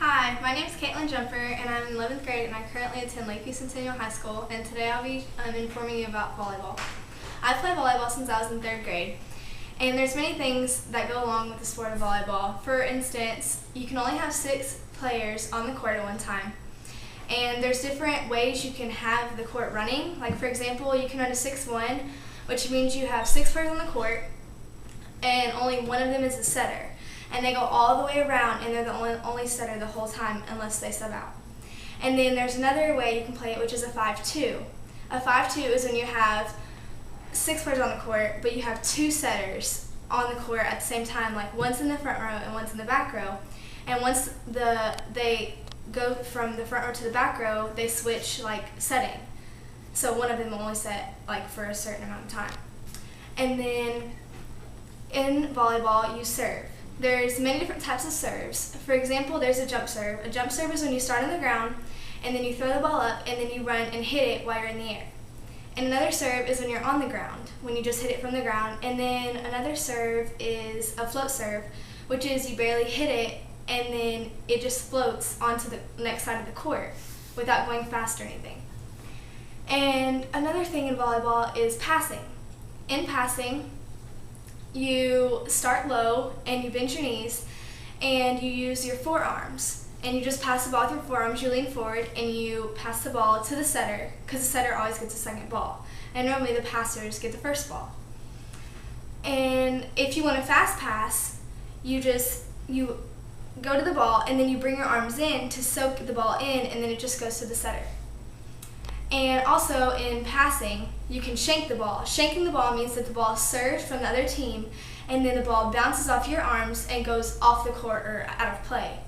Hi, my name is Caitlin Jumper, and I'm in 11th grade, and I currently attend Lakeview Centennial High School, and today I'll be informing you about volleyball. I've played volleyball since I was in 3rd grade, and there's many things that go along with the sport of volleyball. For instance, you can only have 6 players on the court at one time, and there's different ways you can have the court running. Like, for example, you can run a 6-1, which means you have 6 players on the court, and only one of them is a setter. And they go all the way around, and they're the only setter the whole time unless they sub out. And then there's another way you can play it, which is a 5-2. A 5-2 is when you have 6 players on the court, but you have 2 setters on the court at the same time, like one's in the front row and one's in the back row. And once they go from the front row to the back row, they switch like setting. So one of them will only set like for a certain amount of time. And then in volleyball, you serve. There's many different types of serves. For example, there's a jump serve. A jump serve is when you start on the ground, and then you throw the ball up, and then you run and hit it while you're in the air. And another serve is when you're on the ground, when you just hit it from the ground. And then another serve is a float serve, which is you barely hit it, and then it just floats onto the next side of the court without going fast or anything. And another thing in volleyball is passing. In passing, you start low and you bend your knees and you use your forearms, and you just pass the ball with your forearms. You lean forward and you pass the ball to the setter, because the setter always gets the second ball, and normally the passers get the first ball. And if you want a fast pass, you go to the ball and then you bring your arms in to soak the ball in, and then it just goes to the setter. And also in passing, you can shank the ball. Shanking the ball means that the ball is served from the other team, and then the ball bounces off your arms and goes off the court or out of play.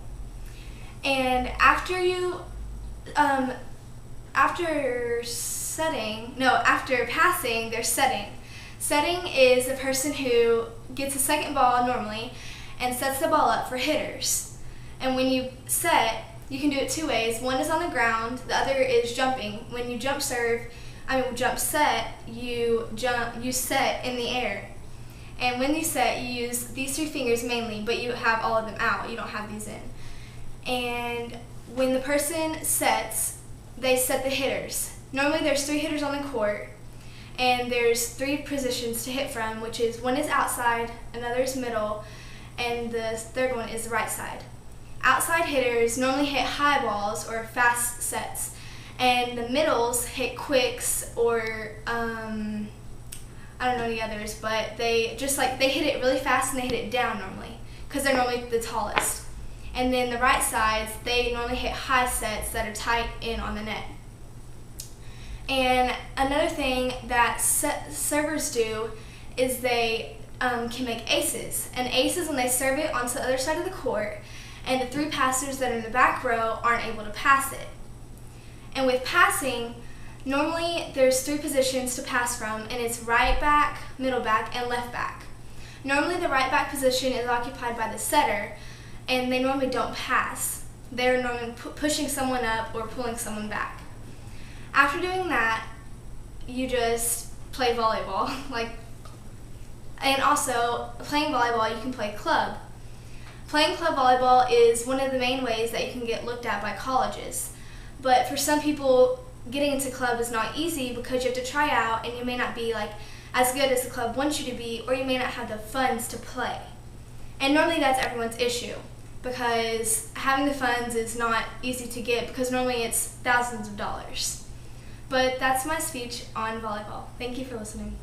And after passing, there's setting. Setting is the person who gets a second ball normally and sets the ball up for hitters. And when you set, you can do it 2 ways. One is on the ground, the other is jumping. When you jump set, you set in the air. And when you set, you use these 3 fingers mainly, but you have all of them out. You don't have these in. And when the person sets, they set the hitters. Normally there's 3 hitters on the court, and there's 3 positions to hit from, which is one is outside, another is middle, and the third one is the right side. Outside hitters normally hit high balls or fast sets, and the middles hit quicks or I don't know any others, but they hit it really fast and they hit it down normally, because they're normally the tallest. And then the right sides, they normally hit high sets that are tight in on the net. And another thing that servers do is they can make aces. And aces, when they serve it onto the other side of the court, and the 3 passers that are in the back row aren't able to pass it. And with passing, normally there's 3 positions to pass from, and it's right back, middle back, and left back. Normally the right back position is occupied by the setter, and they normally don't pass. They're normally pushing someone up or pulling someone back. After doing that, you just play volleyball. And also, playing volleyball, you can play club. Playing club volleyball is one of the main ways that you can get looked at by colleges. But for some people, getting into club is not easy, because you have to try out, and you may not be as good as the club wants you to be, or you may not have the funds to play. And normally that's everyone's issue, because having the funds is not easy to get, because normally it's thousands of dollars. But that's my speech on volleyball. Thank you for listening.